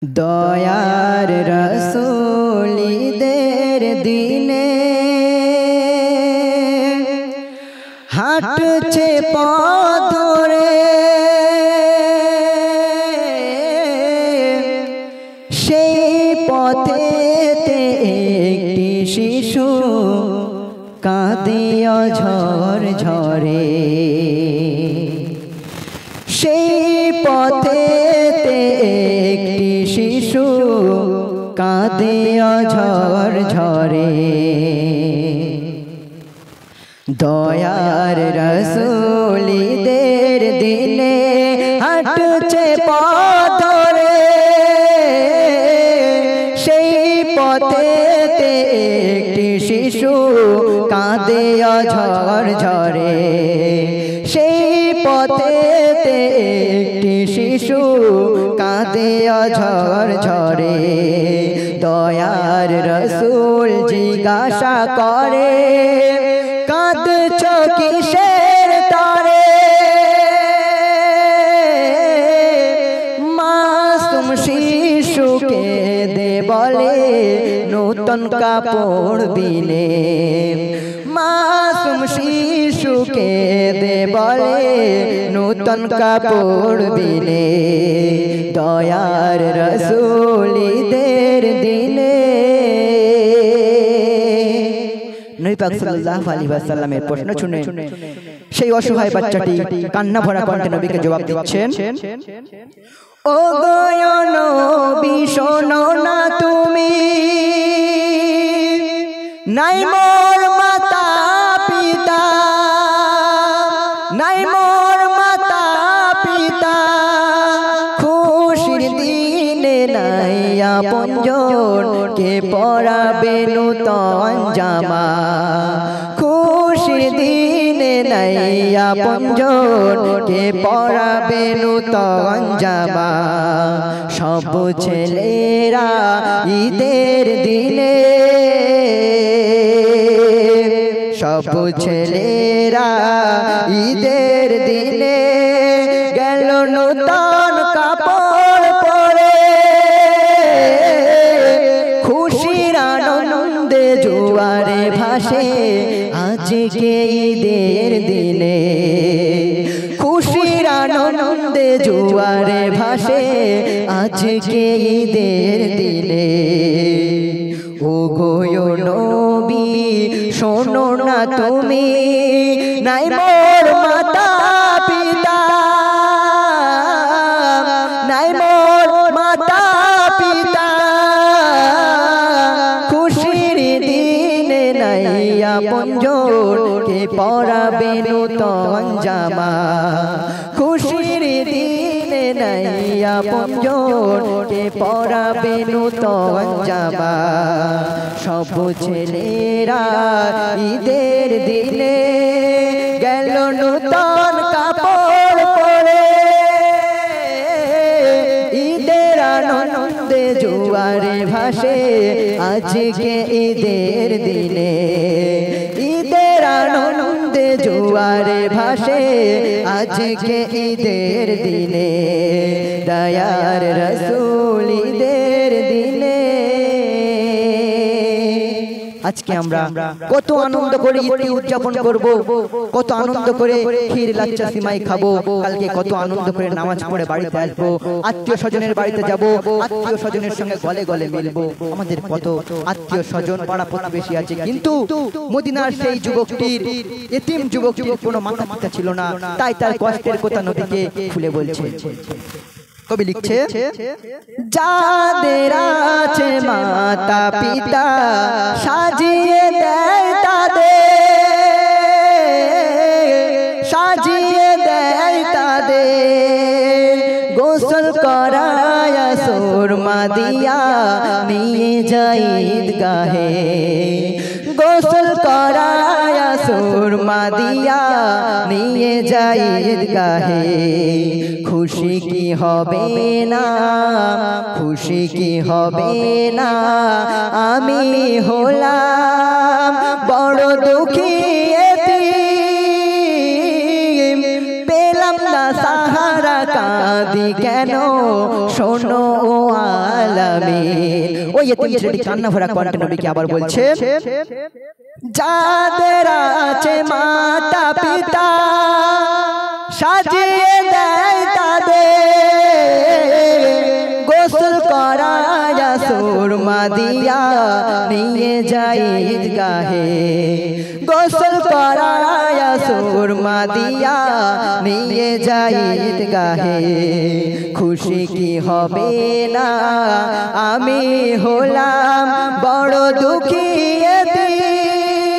দয়ার রাসূলদের দিনে হাঁটছে পথ ধরে, সেই পথেতে একটি শিশু কাঁদে ঝর ঝরে। সেই পথেতে একটি শিশু কাঁদে ঝর ঝরে। দয়ার রাসূলদের দিনে হাঁটছে পথ ধরে, সেই পথেতে একটি শিশু কাঁদে ঝর ঝরে। সেই পথেতে একটি শিশু কাঁদে ঝর ঝরে। দয়ার রাসূল জিজ্ঞাসা করে, কাঁদছ কিসের তরে? মাসুম শিশুকে দে বলে নূতন কাপড় বিনে। মাসুম শিশুকে দে বলে নূতন কাপড় বিনে। দয়ার রাসূলদের দিনে নবী পাক সাল্লাল্লাহু আলাইহি ওয়াসাল্লামের প্রশ্ন শুনে সেই অসহায় বাচ্চাটি কান্না ভরা কণ্ঠে নবীকে জবাব দিচ্ছেন, ও গো নবী শোনো না তুমি, নাই মোর মাতা পিতা, নাই মোর মাতা পিতা, খুশির দিনে নাই আপনজন, কে পরাবে নূতন জামা। খুশির দিনে নাই আপনজন, কে পরাবে নূতন জামা। সব ছেলেরা ঈদের দিনে, সব ছেলেরা ঈদের দিনে গেল নূতন কাপড় পরে। খুশির আনন্দে জোয়ারে ভাসে আজকে ঈদের দিনে। খুশির আনন্দে জোয়ারে ভাসে আজকে ঈদের দিনে। ও গো নবী শোনো না তুমি, নাই মোর মাতা পিতা, নাই মোর মাতা পিতা, খুশির দিনে নাই আপনজন, কে পরাবে নূতন জামা। খুশির দিনে নাই আপনজন, কে পরাবে নূতন জামা। সব ছেলেরা ঈদের দিনে গেল নূতন কাপড় পরে। ঈদের আনন্দে জোয়ারে ভাসে আজকে ঈদের দিনে। ঈদের আনন্দে জোয়ারে ভাসে আজকে ঈদের দিনে। দয়ার রাসূলদের দিনে আজকে আমরা কত আনন্দ করে ঈদ উদযাপন করব, কত আনন্দ করে ক্ষীর লাচ্ছা সিমাই খাবো, কালকে কত আনন্দ করে নামাজ পড়ে বাড়িতে আসবো, আত্মীয় স্বজনের বাড়িতে যাব, আত্মীয় স্বজনের সঙ্গে গলে গলে মিলবো। আমাদের কত আত্মীয় স্বজন পাড়া প্রতিবেশী আছে, কিন্তু মদিনার সেই যুবকটির, এতিম যুবকটির কোনো মাতা পিতা ছিল না, তাই তার কষ্টের কথা নবীকে খুলে বলছে। কবি লিখছে, যাদের আছে মাতা পিতা সাজিয়ে দেয় তাদের, সাজিয়ে দেয় তাদের, গোসল করায় সুরমা দিয়া নিয়ে যায় ঈদগাহে। গোসল করায় সুরমা দিয়া নিয়ে যায় ঈদগাহে। খুশি কি হবে না, খুশি কি হবে না, আমি হলাম বড় দুঃখী এতিম, পেলাম না সাহারা, কাঁদি কেন শোনো ওই ইতিম ছেলেটি কান্না ভরা কণ্ঠে নবীকে আবার বলছে, যাদের আছে মাতা পিতা সাজিয়ে দেয় তাদের, গোসল করায়া সুরমা দিয়া নিয়ে যায় ঈদগাহে, গোসল করায়া সুরমা দিয়া নিয়ে যায় ঈদগাহে। খুশি কি হবে না আমি হলাম বড় দুঃখী এতিম,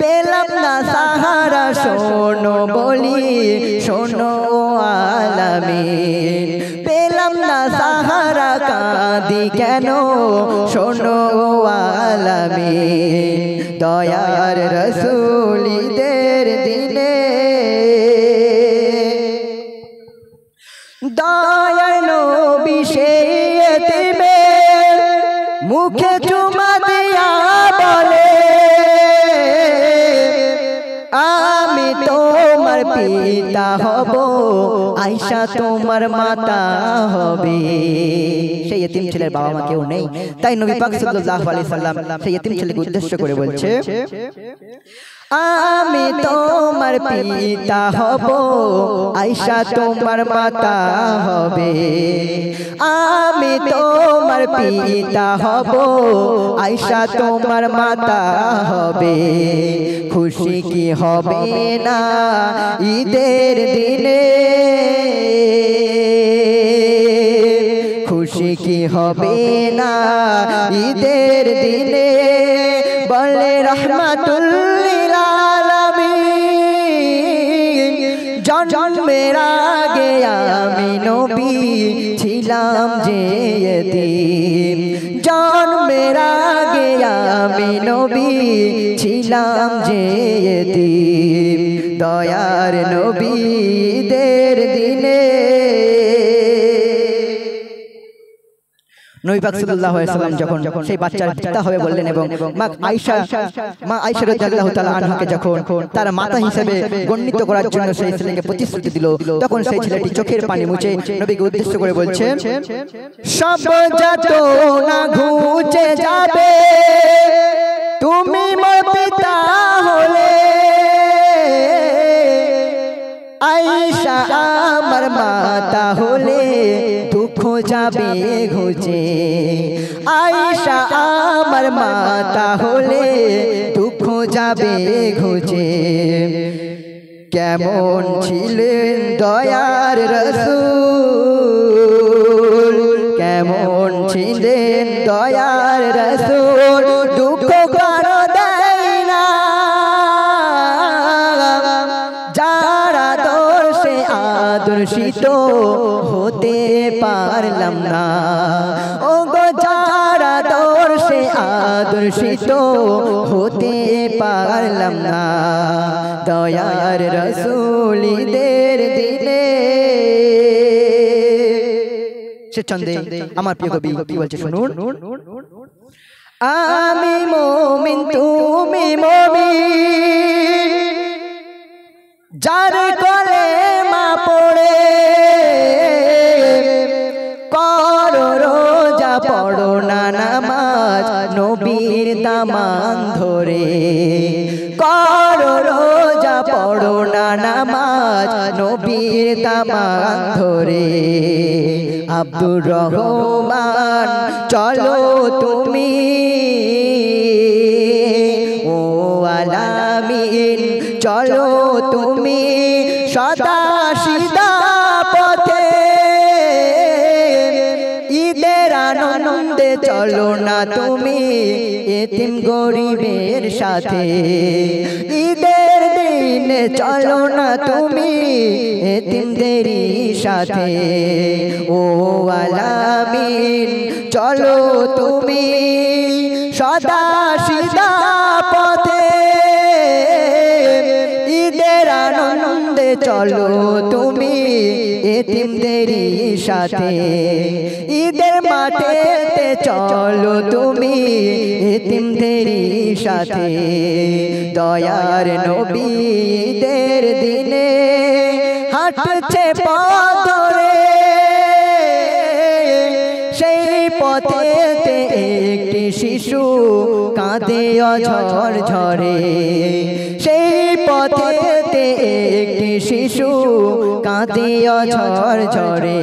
পেলাম না সাহারা শোনো বলি শোনো আলামিন, পেলাম না সাহারা কাঁদি কেন শোনো আলামিন। দয়ার রাসূল ঈদের দিনে দয়ার নবী সেই এতিমের মুখে চুমা দিয়া বলে, আমি তোমার পিতা হব, আয়েশা তোমার মাতা হবে। সেই এতিম ছেলের বাবা মা কেউ নেই, তাই নবী পাক সাল্লাল্লাহু আলাইহি সাল্লাম সেই এতিম ছেলেকে উদ্দেশ্য করে বলছে, আমি তোমার পিতা হব, আয়েশা তোমার মাতা হবে। আমি তোমার পিতা হব, আয়েশা তোমার মাতা হবে। খুশি কি হবে না ঈদের দিনে, খুশি কি হবে না ঈদের দিনে, বলে রহমাতুল লিল আলামিন। জন্মের আগে আমি নবী ছিলাম যে এতিম, জন্মের আগে আমি নবী ছিলাম যে এতিম। দয়ার নবীদের দিনে নবী পাক সাল্লাল্লাহু আলাইহি ওয়াসাল্লাম যখন সেই বাচ্চার পিতা হবে বললেন এবং মা আয়েশা রাদিয়াল্লাহু তাআলা আনহাকে যখন তার মাতা হিসেবে গণ্যিত করার জন্য সেই ছেলেকে প্রতিশ্রুতি দিল, তখন সেই ছেলেটি চোখের পানি মুছে নবীকে উদ্দেশ্য করে বলছে, সব যত না ঘুচে যাবে তুমি মোর পিতা হলে, আয়েশা আমার মাতা হলে দুঃখ যাবে ঘুচে, আয়েশা আমার মাতা হলে দুঃখ যাবে ঘুচে। কেমন ছিলেন দয়ার রাসূল, কেমন ছিলেন দয়ার রাসূল, দুঃখ কারো দেয় না, যারা দর্শে আদর্শিত হতে পারলাম না, ও গো যারা দর্শে আদর্শিত হতে পারলাম না। দয়ার রাসূল ঈদের দিনে সে ছন্দে আমার প্রিয় কবি কি বলছে শুনুন, আমি মুমিন তুমি মুমিন, যার কলেমা পড়ে করো রোজা পড়ো না নামাজ নবীর দামান ধরে, করো রোজা পড়ো না নামাজ নবীর দামান ধরে। আব্দুর রহমান চলো তুমি ও আলামিন, চলো তুমি সদা সিধা পথে, ঈদের আনন্দে চলো না তুমি এতিম গরিবের সাথে, ঈদের দিনে চলো না তুমি এতিমদেরই সাথে। ও আলামিন চলো তুমি সদা সিধা পথে, ঈদের আনন্দে চলো তুমি এতিমদেরই সাথে, ঈদের মাঠেতে চলো তুমি এতিমদেরই সাথে। দয়ার নবী ঈদের দিনে হাঁটছে পথ ধরে, সেই পথেতে একটি শিশু কাঁদে অঝর ঝরে, সেই পথেতে একটি শিশু কাঁদে অঝর ঝরে।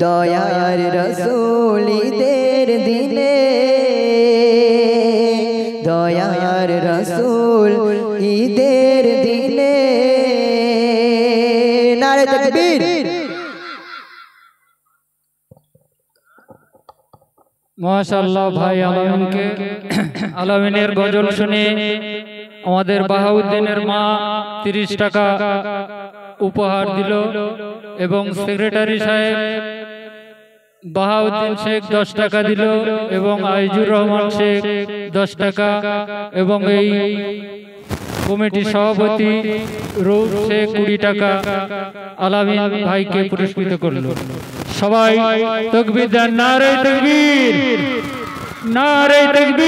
দয়ার রাসূল ঈদের দিনে, দয়ার রাসূল ঈদের দিনে। নারে তাকবীর। মাশাআল্লাহ ভাই আলামিনকে আলামিনের গজল শুনে আমাদের বাহাউদ্দিনের মা 30 টাকা উপহার দিল এবং সেক্রেটারি সাহেব বাহাউদ্দিন শেখ 10 টাকা দিল এবং আইজুর রহমান শেখ 10 টাকা এবং এই কমিটির সভাপতি রৌফ শেখ 20 টাকা আলামিন ভাইকে পুরস্কৃত করলো। সবাই তাকবীর দেন, নারে তাকবীর, নারে তাকবীর।